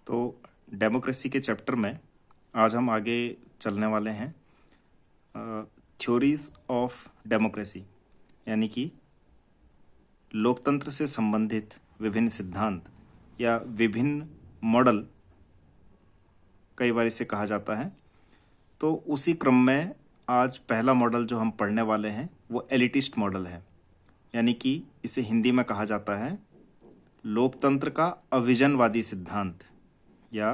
तो डेमोक्रेसी के चैप्टर में आज हम आगे चलने वाले हैं थ्योरीज ऑफ डेमोक्रेसी, यानी कि लोकतंत्र से संबंधित विभिन्न सिद्धांत या विभिन्न मॉडल, कई बार इसे कहा जाता है। तो उसी क्रम में आज पहला मॉडल जो हम पढ़ने वाले हैं वो एलिटिस्ट मॉडल है, यानी कि इसे हिंदी में कहा जाता है लोकतंत्र का अविजनवादी सिद्धांत या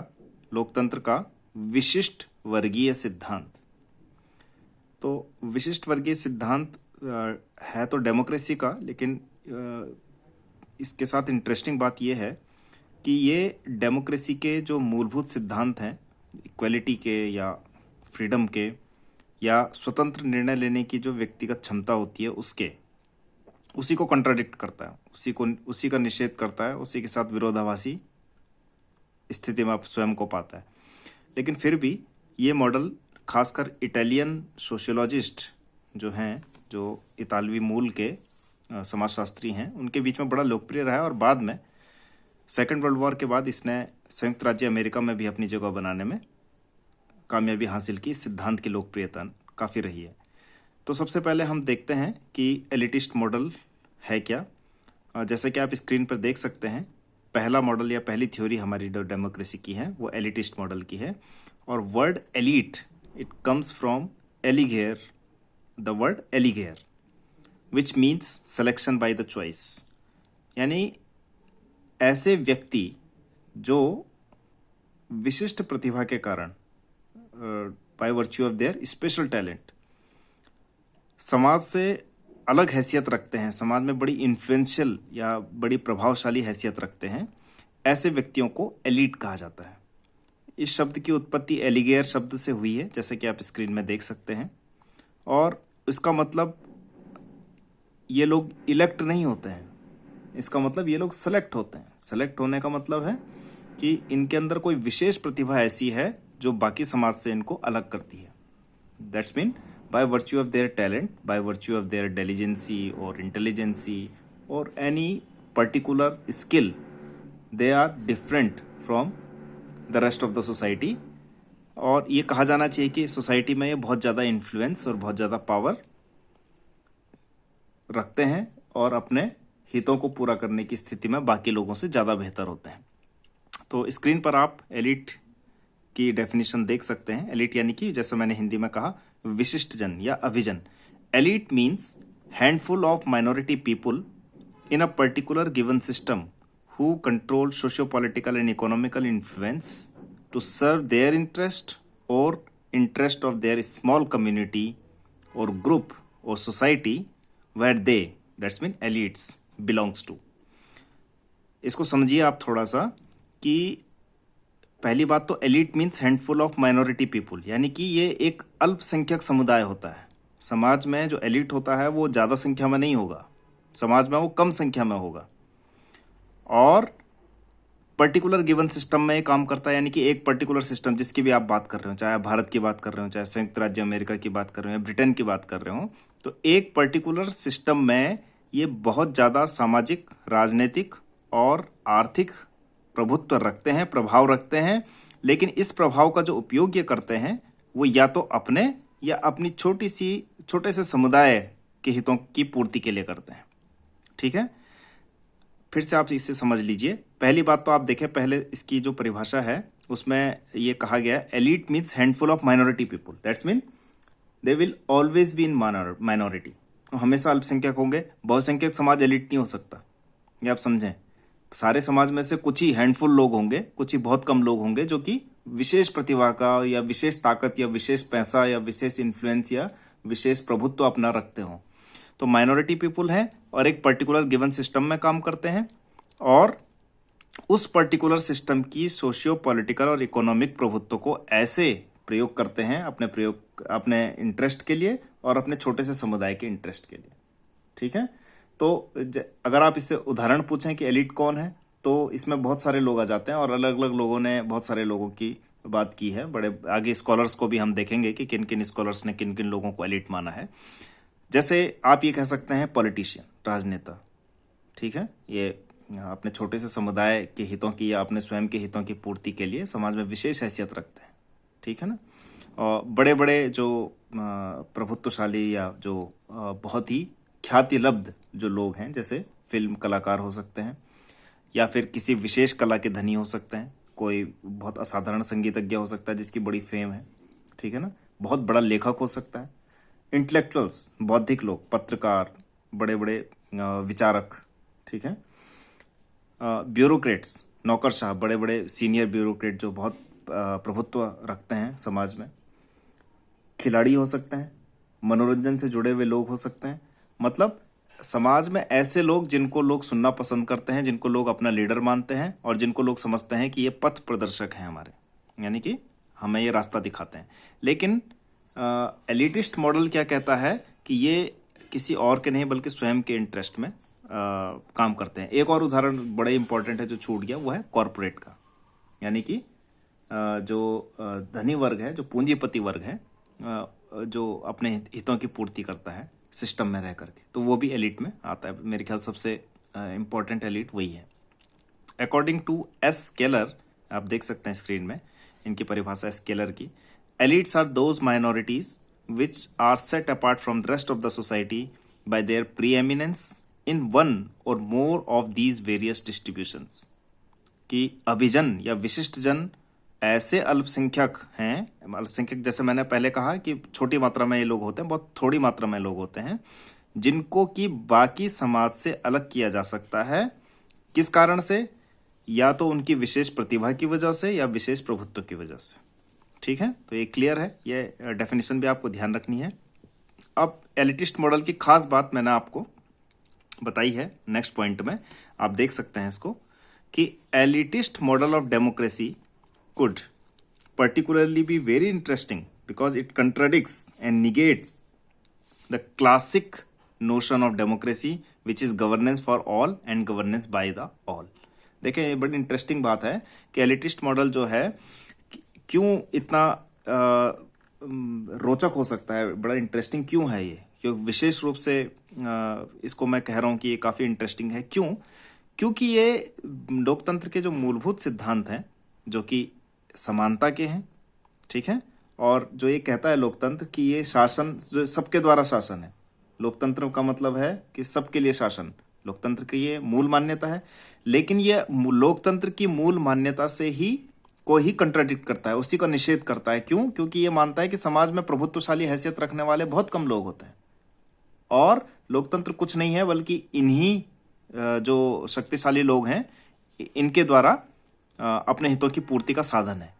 लोकतंत्र का विशिष्ट वर्गीय सिद्धांत। तो विशिष्ट वर्गीय सिद्धांत है तो डेमोक्रेसी का, लेकिन इसके साथ इंटरेस्टिंग बात यह है कि ये डेमोक्रेसी के जो मूलभूत सिद्धांत हैं, इक्वलिटी के या फ्रीडम के या स्वतंत्र निर्णय लेने की जो व्यक्तिगत क्षमता होती है उसी को कंट्राडिक्ट करता है, उसी का निषेध करता है, उसी के साथ विरोधाभासी स्थिति में आप स्वयं को पाता है। लेकिन फिर भी ये मॉडल खासकर इटालियन सोशियोलॉजिस्ट जो इतालवी मूल के समाजशास्त्री हैं, उनके बीच में बड़ा लोकप्रिय रहा है और बाद में सेकेंड वर्ल्ड वॉर के बाद इसने संयुक्त राज्य अमेरिका में भी अपनी जगह बनाने में कामयाबी हासिल की। इस सिद्धांत की लोकप्रियता काफ़ी रही है। तो सबसे पहले हम देखते हैं कि एलिटिस्ट मॉडल है क्या। जैसे कि आप स्क्रीन पर देख सकते हैं, पहला मॉडल या पहली थ्योरी हमारी जो डेमोक्रेसी की है वो एलिटिस्ट मॉडल की है। और word elite, it comes from eligere, the word eligere which means selection by the choice, यानी ऐसे व्यक्ति जो विशिष्ट प्रतिभा के कारण by virtue of their special talent समाज से अलग हैसियत रखते हैं, समाज में बड़ी इन्फ्लुएंशियल या बड़ी प्रभावशाली हैसियत रखते हैं, ऐसे व्यक्तियों को एलीट कहा जाता है। इस शब्द की उत्पत्ति एलिगेयर शब्द से हुई है, जैसे कि आप स्क्रीन में देख सकते हैं। और इसका मतलब ये लोग इलेक्ट नहीं होते हैं, इसका मतलब ये लोग सेलेक्ट होते हैं। सेलेक्ट होने का मतलब है कि इनके अंदर कोई विशेष प्रतिभा ऐसी है जो बाकी समाज से इनको अलग करती है। That's mean by virtue of their talent, by virtue of their diligency or intelligency or any particular skill, they are different from the rest of the society। और ये कहा जाना चाहिए कि सोसाइटी में ये बहुत ज़्यादा इन्फ्लुएंस और बहुत ज़्यादा पावर रखते हैं और अपने हितों को पूरा करने की स्थिति में बाकी लोगों से ज़्यादा बेहतर होते हैं। तो स्क्रीन पर आप एलिट की डेफिनेशन देख सकते हैं। एलिट यानी कि जैसे मैंने हिंदी में कहा विशिष्ट जन या अभिजन। Elite means handful of minority people in a particular given system who control socio political and economical influence to serve their interest और interest of their small community और ग्रुप और society where they, that's mean elites, belongs to. इसको समझिए आप थोड़ा सा कि पहली बात तो elite means handful of minority people, यानी कि ये एक अल्पसंख्यक समुदाय होता है। समाज में जो एलिट होता है वो ज़्यादा संख्या में नहीं होगा, समाज में वो कम संख्या में होगा और पर्टिकुलर गिवन सिस्टम में ये काम करता है। यानी कि एक पर्टिकुलर सिस्टम जिसकी भी आप बात कर रहे हो, चाहे भारत की बात कर रहे हो, चाहे संयुक्त राज्य अमेरिका की बात कर रहे हो, ब्रिटेन की बात कर रहे हो, तो एक पर्टिकुलर सिस्टम में ये बहुत ज़्यादा सामाजिक, राजनीतिक और आर्थिक प्रभुत्व रखते हैं, प्रभाव रखते हैं। लेकिन इस प्रभाव का जो उपयोग ये करते हैं वो या तो अपने या अपनी छोटे से समुदाय के हितों की पूर्ति के लिए करते हैं। ठीक है, फिर से आप इसे समझ लीजिए। पहली बात तो आप देखें, पहले इसकी जो परिभाषा है उसमें ये कहा गया elite means handful of minority people, that's mean they will always be in minority, हमेशा अल्पसंख्यक होंगे। बहुसंख्यक समाज एलिट नहीं हो सकता, ये आप समझें। सारे समाज में से कुछ ही हैंडफुल लोग होंगे, कुछ ही बहुत कम लोग होंगे जो कि विशेष प्रतिभा का या विशेष ताकत या विशेष पैसा या विशेष इन्फ्लुएंस या विशेष प्रभुत्व अपना रखते हों। तो माइनॉरिटी पीपुल हैं और एक पर्टिकुलर गिवन सिस्टम में काम करते हैं और उस पर्टिकुलर सिस्टम की सोशियो पॉलिटिकल और इकोनॉमिक प्रभुत्व को ऐसे प्रयोग करते हैं अपने इंटरेस्ट के लिए और अपने छोटे से समुदाय के इंटरेस्ट के लिए। ठीक है, तो अगर आप इससे उदाहरण पूछें कि एलिट कौन है, तो इसमें बहुत सारे लोग आ जाते हैं और अलग अलग लोगों ने बहुत सारे लोगों की बात की है। बड़े आगे स्कॉलर्स को भी हम देखेंगे कि किन किन स्कॉलर्स ने किन किन लोगों को एलिट माना है। जैसे आप ये कह सकते हैं पॉलिटिशियन, राजनेता, ठीक है, ये अपने छोटे से समुदाय के हितों की या अपने स्वयं के हितों की पूर्ति के लिए समाज में विशेष हैसियत रखते हैं, ठीक है ना। और बड़े बड़े जो प्रभुत्वशाली या जो बहुत ही ख्याति लब्ध जो लोग हैं, जैसे फिल्म कलाकार हो सकते हैं या फिर किसी विशेष कला के धनी हो सकते हैं, कोई बहुत असाधारण संगीतज्ञ हो सकता है जिसकी बड़ी फेम है, ठीक है ना। बहुत बड़ा लेखक हो सकता है, इंटेलेक्चुअल्स बौद्धिक लोग, पत्रकार, बड़े बड़े विचारक, ठीक है। ब्यूरोक्रेट्स नौकरशाह, बड़े बड़े सीनियर ब्यूरोक्रेट जो बहुत प्रभुत्व रखते हैं समाज में। खिलाड़ी हो सकते हैं, मनोरंजन से जुड़े हुए लोग हो सकते हैं, मतलब समाज में ऐसे लोग जिनको लोग सुनना पसंद करते हैं, जिनको लोग अपना लीडर मानते हैं और जिनको लोग समझते हैं कि ये पथ प्रदर्शक हैं हमारे, यानी कि हमें ये रास्ता दिखाते हैं। लेकिन एलिटिस्ट मॉडल क्या कहता है कि ये किसी और के नहीं बल्कि स्वयं के इंटरेस्ट में काम करते हैं। एक और उदाहरण बड़े इंपॉर्टेंट है जो छूट गया, वो है कॉरपोरेट का, यानी कि जो धनी वर्ग है, जो पूंजीपति वर्ग है, जो अपने हितों की पूर्ति करता है सिस्टम में रह करके, तो वो भी एलिट में आता है। मेरे ख्याल सबसे इम्पोर्टेंट एलिट वही है। अकॉर्डिंग टू एस केलर, आप देख सकते हैं स्क्रीन में इनकी परिभाषा एस केलर की, elites are those minorities which are set apart from the rest of the society by their preeminence in one or more of these various distributions. कि अभिजन या विशिष्ट जन ऐसे अल्पसंख्यक हैं, अल्पसंख्यक जैसे मैंने पहले कहा कि छोटी मात्रा में ये लोग होते हैं, बहुत थोड़ी मात्रा में लोग होते हैं, जिनको कि बाकी समाज से अलग किया जा सकता है। किस कारण से? या तो उनकी विशेष प्रतिभा की वजह से या विशेष प्रभुत्व की वजह से, ठीक है। तो ये क्लियर है, ये डेफिनेशन भी आपको ध्यान रखनी है। अब एलिटिस्ट मॉडल की खास बात मैंने आपको बताई है नेक्स्ट पॉइंट में, आप देख सकते हैं इसको, कि elitist model of democracy could particularly be very interesting because it contradicts and negates the classic notion of democracy which is governance for all and governance by the all। देखें, ये बड़ी इंटरेस्टिंग बात है कि एलिटिस्ट मॉडल जो है क्यों इतना रोचक हो सकता है, बड़ा इंटरेस्टिंग क्यों है ये, क्यों विशेष रूप से इसको मैं कह रहा हूँ कि ये काफ़ी इंटरेस्टिंग है। क्यों? क्योंकि ये लोकतंत्र के जो मूलभूत सिद्धांत हैं, जो कि समानता के हैं, ठीक है, और जो ये कहता है लोकतंत्र कि ये शासन जो सबके द्वारा शासन है, लोकतंत्र का मतलब है कि सबके लिए शासन, लोकतंत्र की ये मूल मान्यता है। लेकिन ये लोकतंत्र की मूल मान्यता से ही को ही कंट्राडिक्ट करता है, उसी का निषेध करता है। क्यों? क्योंकि ये मानता है कि समाज में प्रभुत्वशाली हैसियत रखने वाले बहुत कम लोग होते हैं और लोकतंत्र कुछ नहीं है बल्कि इन्हीं जो शक्तिशाली लोग हैं इनके द्वारा अपने हितों की पूर्ति का साधन है।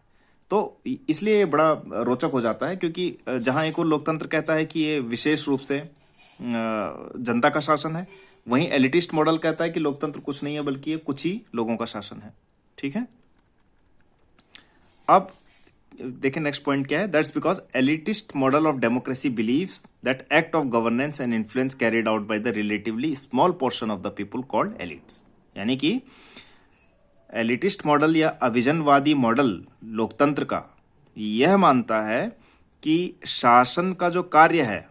तो इसलिए ये बड़ा रोचक हो जाता है, क्योंकि जहां एक और लोकतंत्र कहता है कि ये विशेष रूप से जनता का शासन है, वहीं एलिटिस्ट मॉडल कहता है कि लोकतंत्र कुछ नहीं है बल्कि ये कुछ ही लोगों का शासन है, ठीक है। अब देखें नेक्स्ट पॉइंट क्या है, that's because elitist model of democracy believes that act of governance and influence carried out by the relatively small portion of the people called elites. यानी कि एलिटिस्ट मॉडल या अभिजनवादी मॉडल लोकतंत्र का यह मानता है कि शासन का जो कार्य है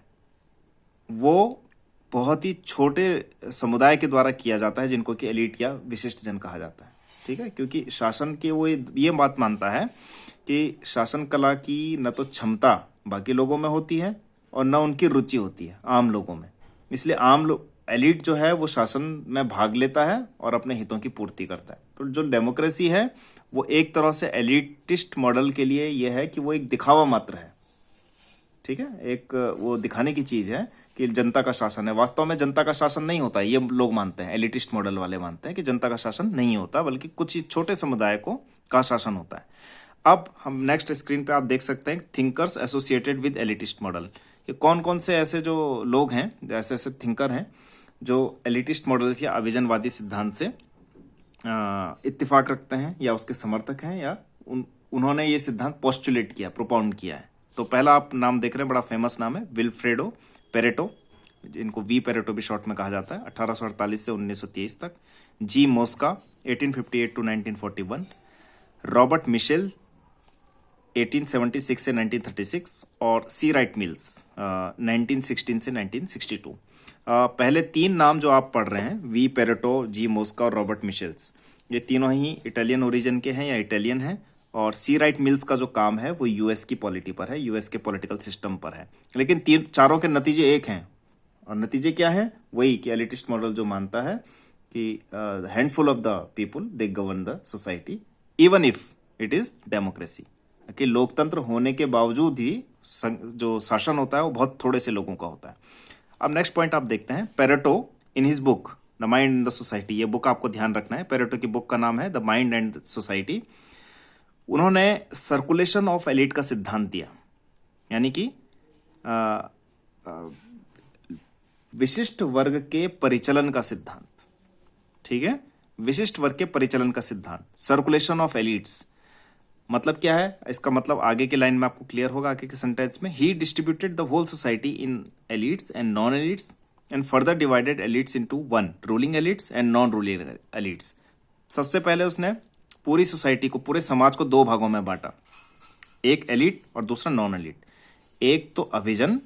वो बहुत ही छोटे समुदाय के द्वारा किया जाता है, जिनको कि एलिट या विशिष्ट जन कहा जाता है, ठीक है। क्योंकि शासन के वो ये बात मानता है कि शासन कला की न तो क्षमता बाकी लोगों में होती है और न उनकी रुचि होती है आम लोगों में। इसलिए आम लोग, एलिट जो है वो शासन में भाग लेता है और अपने हितों की पूर्ति करता है। तो जो डेमोक्रेसी है वो एक तरह से एलिटिस्ट मॉडल के लिए ये है कि वो एक दिखावा मात्र है, ठीक है, एक वो दिखाने की चीज है कि जनता का शासन है। वास्तव में जनता का शासन नहीं होता, ये लोग मानते हैं, एलिटिस्ट मॉडल वाले मानते हैं कि जनता का शासन नहीं होता बल्कि कुछ ही छोटे समुदाय का शासन होता है। अब हम नेक्स्ट स्क्रीन पे आप देख सकते हैं thinkers associated with elitist model. ये कौन कौन से ऐसे जो लोग हैं, ऐसे ऐसे थिंकर हैं जो एलिटिस्ट मॉडल्स या अभिजनवादी सिद्धांत से इत्तेफाक रखते हैं या उसके समर्थक हैं या उन्होंने ये सिद्धांत पोस्टुलेट किया, प्रोपाउंड किया है। तो पहला आप नाम देख रहे हैं, बड़ा फेमस नाम है, विल्फ्रेडो पेरेटो, जिनको वी पेरेटो भी शॉर्ट में कहा जाता है, 1848 से 1923 तक। जी मोस्का 1858 टू 1941, रॉबर्ट मिशेल 1876 से 1936 और सी राइट मिल्स 1916 से 1962। पहले तीन नाम जो आप पढ़ रहे हैं, वी पेरेटो, जी मोस्का और रॉबर्ट मिशेल्स, ये तीनों ही इटालियन ओरिजिन के हैं या इटालियन हैं। और सी राइट मिल्स का जो काम है वो यूएस की पॉलिटी पर है, यूएस के पॉलिटिकल सिस्टम पर है। लेकिन तीन चारों के नतीजे एक हैं, और नतीजे क्या है? वही कि एलिटिस्ट मॉडल जो मानता है कि handful of the people they govern the society even if it is democracy, कि लोकतंत्र होने के बावजूद ही जो शासन होता है वो बहुत थोड़े से लोगों का होता है। अब नेक्स्ट पॉइंट आप देखते हैं, Pareto in his book the mind and the society, ये बुक आपको ध्यान रखना है। पेरेटो की बुक का नाम है द माइंड एंड सोसाइटी। उन्होंने सर्कुलेशन ऑफ एलिट का सिद्धांत दिया, यानी कि विशिष्ट वर्ग के परिचलन का सिद्धांत। ठीक है, विशिष्ट वर्ग के परिचलन का सिद्धांत, सर्कुलेशन ऑफ एलिट्स। मतलब क्या है इसका? मतलब आगे के लाइन में आपको क्लियर होगा, आगे के सेंटेंस में। He distributed the whole society in elites and non elites and further divided elites into one, ruling elites and non ruling elites. सबसे पहले उसने पूरी सोसाइटी को, पूरे समाज को दो भागों में बांटा, एक एलिट और दूसरा नॉन एलिट। एक तो अभिजन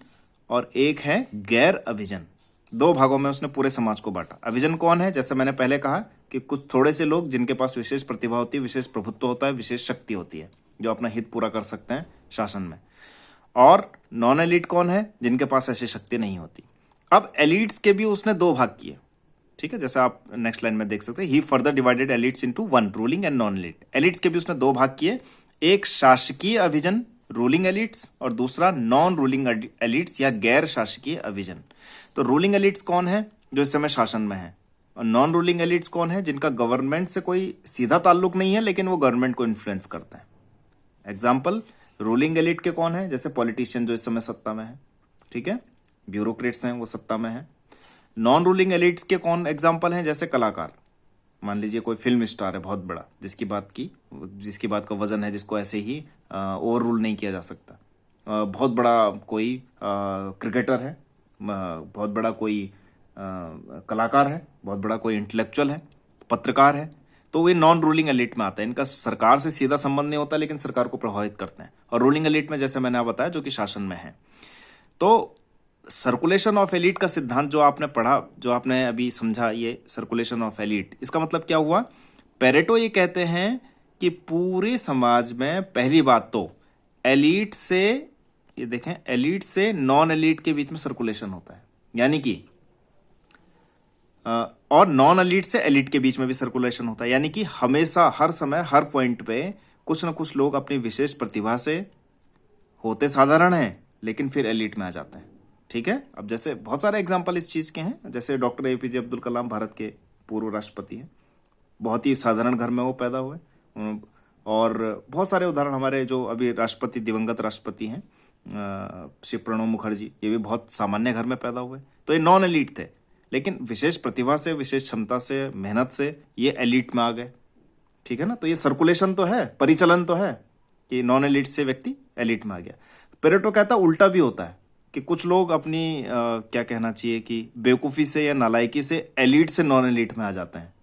और एक है गैर अभिजन। दो भागों में उसने पूरे समाज को बांटा। अभिजन कौन है? जैसे मैंने पहले कहा कि कुछ थोड़े से लोग जिनके पास विशेष प्रतिभा होती है, विशेष प्रभुत्व होता है, विशेष शक्ति होती है, जो अपना हित पूरा कर सकते हैं शासन में। और नॉन एलिट कौन है? जिनके पास ऐसी शक्ति नहीं होती। अब एलिट्स के भी उसने दो भाग किए। ठीक है, जैसे आप नेक्स्ट लाइन में देख सकते हैं, he further divided elites into one, ruling and non elite. Elites के भी उसने दो भाग किए, एक शासकीय अभिजन, रूलिंग एलिट्स, और दूसरा नॉन रूलिंग एलिट्स या गैर शासकीय अभिजन। तो रूलिंग एलिट्स कौन है? जो इस समय शासन में है। और नॉन रूलिंग एलिट्स कौन है? जिनका गवर्नमेंट से कोई सीधा ताल्लुक नहीं है, लेकिन वो गवर्नमेंट को इन्फ्लुएंस करते हैं। एग्जाम्पल, रूलिंग एलिट के कौन है? जैसे पॉलिटिशियन जो इस समय सत्ता में है, ठीक है, ब्यूरोक्रेट्स हैं वो सत्ता में है। नॉन रूलिंग एलिट्स के कौन एग्जाम्पल हैं? जैसे कलाकार, मान लीजिए कोई फिल्म स्टार है बहुत बड़ा, जिसकी बात का वजन है, जिसको ऐसे ही ओवर रूल नहीं किया जा सकता। बहुत बड़ा कोई क्रिकेटर है, बहुत बड़ा कोई कलाकार है, बहुत बड़ा कोई इंटेलेक्चुअल है, पत्रकार है, तो ये नॉन रूलिंग एलिट में आता है। इनका सरकार से सीधा संबंध नहीं होता, लेकिन सरकार को प्रभावित करते हैं। और रूलिंग एलिट में जैसे मैंने बताया, जो कि शासन में है। तो सर्कुलेशन ऑफ एलिट का सिद्धांत जो आपने पढ़ा, जो आपने अभी समझा, ये सर्कुलेशन ऑफ एलिट, इसका मतलब क्या हुआ? पेरेटो ये कहते हैं कि पूरे समाज में पहली बात तो एलिट से, ये देखें, एलिट से नॉन एलिट के बीच में सर्कुलेशन होता है, यानी कि और नॉन एलिट से एलिट के बीच में भी सर्कुलेशन होता है, यानी कि हमेशा, हर समय, हर पॉइंट पे कुछ ना कुछ लोग अपनी विशेष प्रतिभा से होते साधारण हैं, लेकिन फिर एलिट में आ जाते हैं। ठीक है, अब जैसे बहुत सारे एग्जाम्पल इस चीज़ के हैं। जैसे डॉक्टर एपीजे अब्दुल कलाम भारत के पूर्व राष्ट्रपति हैं, बहुत ही साधारण घर में वो पैदा हुए। और बहुत सारे उदाहरण हमारे जो अभी राष्ट्रपति, दिवंगत राष्ट्रपति हैं, श्री प्रणब मुखर्जी, ये भी बहुत सामान्य घर में पैदा हुए। तो ये नॉन एलिट थे, लेकिन विशेष प्रतिभा से, विशेष क्षमता से, मेहनत से ये एलिट में आ गए। ठीक है ना, तो ये सर्कुलेशन तो है, परिचलन तो है कि नॉन एलिट से व्यक्ति एलिट में आ गया। पेरेटो कहता उल्टा भी होता है कि कुछ लोग अपनी क्या कहना चाहिए कि बेवकूफ़ी से या नालायकी से एलिट से नॉन एलिट में आ जाते हैं।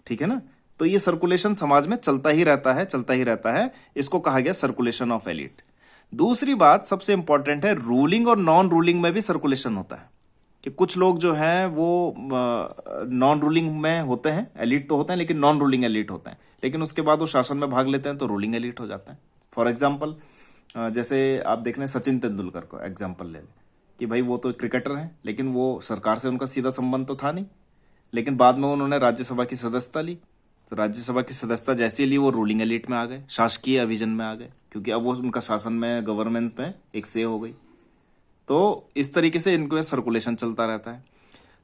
ठीक है ना, तो ये सर्कुलेशन समाज में चलता ही रहता है, चलता ही रहता है। इसको कहा गया सर्कुलेशन ऑफ एलिट। दूसरी बात सबसे इंपॉर्टेंट है, रूलिंग और नॉन रूलिंग में भी सर्कुलेशन होता है, कि कुछ लोग जो हैं वो नॉन रूलिंग में होते हैं, एलिट तो होते हैं, लेकिन नॉन रूलिंग एलिट होते हैं, लेकिन उसके बाद वो शासन में भाग लेते हैं तो रूलिंग एलिट हो जाते हैं। फॉर एग्जाम्पल, जैसे आप देख लें सचिन तेंदुलकर को एग्जाम्पल ले लें, कि भाई वो तो क्रिकेटर हैं, लेकिन वो सरकार से उनका सीधा संबंध तो था नहीं, लेकिन बाद में उन्होंने राज्यसभा की सदस्यता ली। तो राज्यसभा की सदस्यता जैसे ली, वो रूलिंग एलिट में आ गए, शासकीय अभिजन में आ गए, क्योंकि अब वो उनका शासन में, गवर्नेंस में एक से हो गई। तो इस तरीके से इनको सर्कुलेशन चलता रहता है।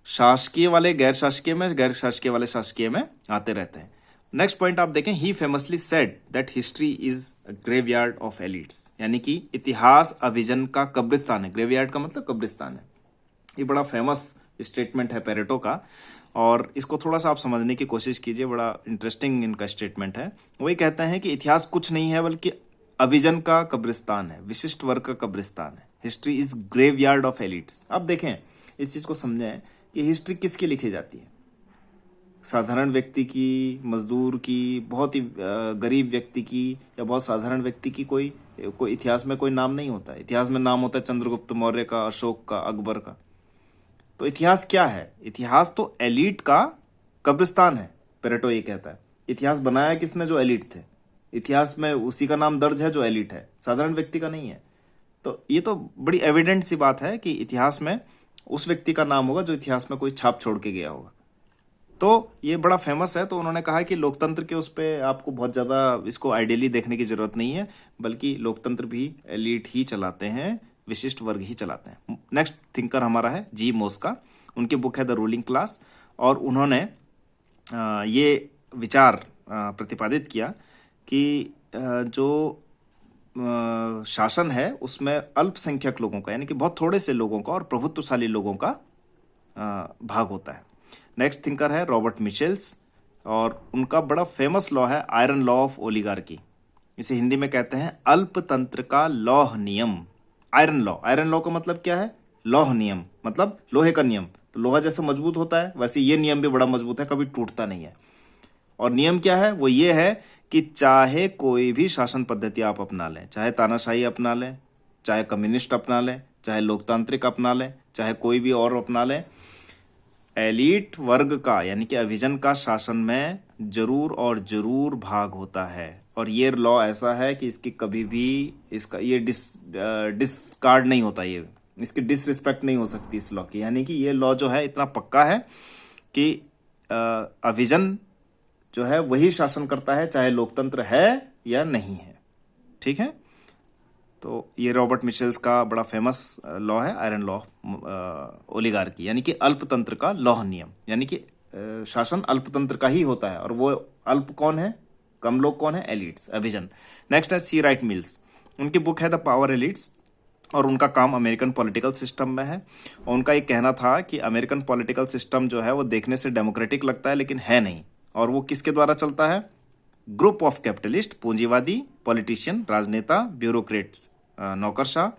शासकीय वाले गैर शासकीय में, गैर शासकीय वाले शासकीय में आते रहते हैं। नेक्स्ट पॉइंट आप देखें, he famously said that history is a graveyard of elites, यानी कि इतिहास अभिजन का कब्रिस्तान है। ग्रेवयार्ड का मतलब कब्रिस्तान है। ये बड़ा फेमस स्टेटमेंट है पेरेटो का, और इसको थोड़ा सा आप समझने की कोशिश कीजिए, बड़ा इंटरेस्टिंग इनका स्टेटमेंट है। वही कहते हैं कि इतिहास कुछ नहीं है, बल्कि अभिजन का कब्रिस्तान है, विशिष्ट वर्ग का कब्रिस्तान है। History is graveyard of elites. अब देखें, इस चीज को समझें कि हिस्ट्री किसकी लिखी जाती है? साधारण व्यक्ति की, मजदूर की, बहुत ही गरीब व्यक्ति की, या बहुत साधारण व्यक्ति की कोई इतिहास में कोई नाम नहीं होता है। इतिहास में नाम होता है चंद्रगुप्त मौर्य का, अशोक का, अकबर का। तो इतिहास क्या है? इतिहास तो एलीट का कब्रिस्तान है, पेरेटो ये कहता है। इतिहास बनाया किसने? जो एलीट थे। इतिहास में उसी का नाम दर्ज है जो एलीट है, साधारण व्यक्ति का नहीं है। तो ये तो बड़ी एविडेंट सी बात है कि इतिहास में उस व्यक्ति का नाम होगा जो इतिहास में कोई छाप छोड़ के गया होगा। तो ये बड़ा फेमस है। तो उन्होंने कहा कि लोकतंत्र के उस पर आपको बहुत ज़्यादा इसको आइडियली देखने की जरूरत नहीं है, बल्कि लोकतंत्र भी एलीट ही चलाते हैं, विशिष्ट वर्ग ही चलाते हैं। नेक्स्ट थिंकर हमारा है जी मोस्का। उनकी बुक है द रूलिंग क्लास, और उन्होंने ये विचार प्रतिपादित किया कि जो शासन है उसमें अल्पसंख्यक लोगों का, यानी कि बहुत थोड़े से लोगों का और प्रभुत्वशाली लोगों का भाग होता है। नेक्स्ट थिंकर है रॉबर्ट मिशेल्स, और उनका बड़ा फेमस लॉ है आयरन लॉ ऑफ ओलिगार्की। इसे हिंदी में कहते हैं अल्पतंत्र का लौह नियम। आयरन लॉ, आयरन लॉ का मतलब क्या है? लौह नियम, मतलब लोहे का नियम। तो लोहा जैसे मजबूत होता है वैसे ये नियम भी बड़ा मजबूत है, कभी टूटता नहीं है। और नियम क्या है? वो ये है कि चाहे कोई भी शासन पद्धति आप अपना लें, चाहे तानाशाही अपना लें, चाहे कम्युनिस्ट अपना लें, चाहे लोकतांत्रिक अपना लें, चाहे कोई भी और अपना लें, एलीट वर्ग का यानी कि अभिजन का शासन में जरूर और जरूर भाग होता है। और ये लॉ ऐसा है कि इसकी कभी भी इसका ये डिस्कार्ड नहीं होता, ये इसकी डिसरिस्पेक्ट नहीं हो सकती इस लॉ की। यानी कि ये लॉ जो है इतना पक्का है कि अभिजन जो है वही शासन करता है, चाहे लोकतंत्र है या नहीं है। ठीक है, तो ये रॉबर्ट मिशेल्स का बड़ा फेमस लॉ है आयरन लॉ ओलिगार्की, यानी कि अल्पतंत्र का लौह नियम। यानी कि शासन अल्पतंत्र का ही होता है, और वो अल्प कौन है? कम लोग कौन है? एलिट्स, अभिजन। नेक्स्ट है सी राइट मिल्स। उनकी बुक है द पावर एलिट्स, और उनका काम अमेरिकन पॉलिटिकल सिस्टम में है। और उनका ये कहना था कि अमेरिकन पॉलिटिकल सिस्टम जो है वो देखने से डेमोक्रेटिक लगता है लेकिन है नहीं। और वो किसके द्वारा चलता है? ग्रुप ऑफ कैपिटलिस्ट, पूंजीवादी, पॉलिटिशियन, राजनेता, ब्यूरोक्रेट्स, नौकरशाह,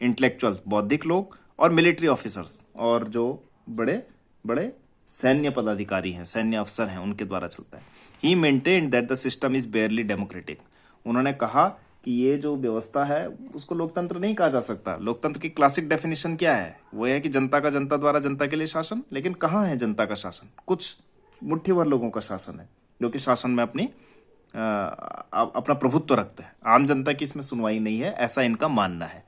इंटेलेक्चुअल, बौद्धिक लोग, और मिलिट्री ऑफिसर्स, और जो बड़े बड़े सैन्य पदाधिकारी हैं, सैन्य अफसर हैं, उनके द्वारा चलता है। He maintained that the system is barely democratic. उन्होंने कहा कि ये जो व्यवस्था है उसको लोकतंत्र नहीं कहा जा सकता। लोकतंत्र की क्लासिक डेफिनेशन क्या है? वो है कि जनता का जनता द्वारा जनता के लिए शासन। लेकिन कहाँ है जनता का शासन? कुछ मुट्ठी भर लोगों का शासन है जो कि शासन में अपना प्रभुत्व रखते हैं। आम जनता की इसमें सुनवाई नहीं है, ऐसा इनका मानना है।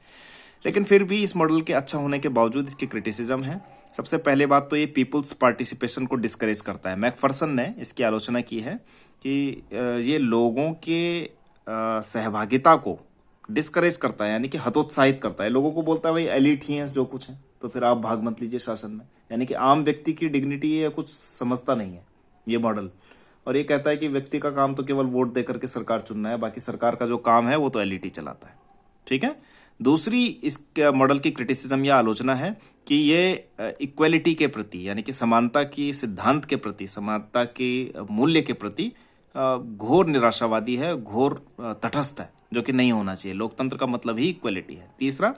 लेकिन फिर भी इस मॉडल के अच्छा होने के बावजूद इसकी क्रिटिसिज्म है। सबसे पहले बात तो ये पीपुल्स पार्टिसिपेशन को डिस्करेज करता है। मैकफर्सन ने इसकी आलोचना की है कि ये लोगों के सहभागिता को डिस्करेज करता है, यानी कि हतोत्साहित करता है। लोगों को बोलता है भाई एलिट ही हैं जो कुछ है, तो फिर आप भाग मत लीजिए शासन में। यानी कि आम व्यक्ति की डिग्निटी ये कुछ समझता नहीं है ये मॉडल। और ये कहता है कि व्यक्ति का काम तो केवल वोट देकर के सरकार चुनना है, बाकी सरकार का जो काम है वो तो एलिट ही चलाता है। ठीक है। दूसरी इस मॉडल की क्रिटिसिज्म या आलोचना है कि ये इक्वलिटी के प्रति, यानी कि समानता की सिद्धांत के प्रति, समानता के मूल्य के प्रति घोर निराशावादी है, घोर तटस्थ है, जो कि नहीं होना चाहिए। लोकतंत्र का मतलब ही इक्वलिटी है। तीसरा,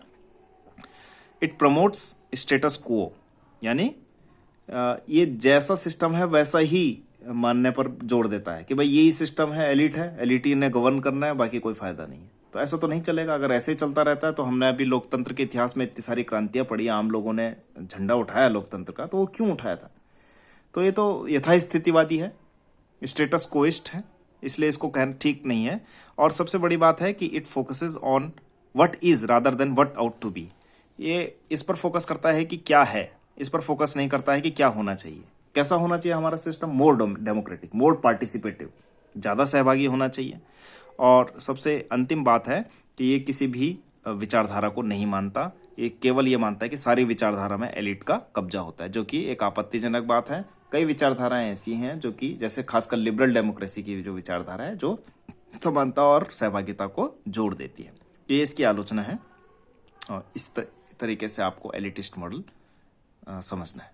इट प्रमोट्स स्टेटस क्वो, यानी ये जैसा सिस्टम है वैसा ही मानने पर जोर देता है कि भाई यही सिस्टम है, एलिट ही ने गवर्न करना है, बाकी कोई फायदा नहीं है। तो ऐसा तो नहीं चलेगा। अगर ऐसे ही चलता रहता है तो हमने अभी लोकतंत्र के इतिहास में इतनी सारी क्रांतियां पढ़ी, आम लोगों ने झंडा उठाया लोकतंत्र का, तो वो क्यों उठाया था? तो ये तो यथास्थितिवादी है, स्टेटस कोइस्ट है, इसलिए इसको कहना ठीक नहीं है। और सबसे बड़ी बात है कि it focuses on what is rather than what ought to be. ये इस पर फोकस करता है कि क्या है, इस पर फोकस नहीं करता है कि क्या होना चाहिए। कैसा होना चाहिए हमारा सिस्टम? मोर डेमोक्रेटिक, मोर पार्टिसिपेटिव, ज़्यादा सहभागी होना चाहिए। और सबसे अंतिम बात है कि ये किसी भी विचारधारा को नहीं मानता, ये केवल ये मानता है कि सारी विचारधारा में एलिट का कब्जा होता है, जो कि एक आपत्तिजनक बात है। कई विचारधाराएं ऐसी हैं जो कि, जैसे खासकर लिबरल डेमोक्रेसी की जो विचारधारा है, जो समानता और सहभागिता को जोड़ देती है। तो ये इसकी आलोचना है, और इस तरीके से आपको एलिटिस्ट मॉडल समझना है।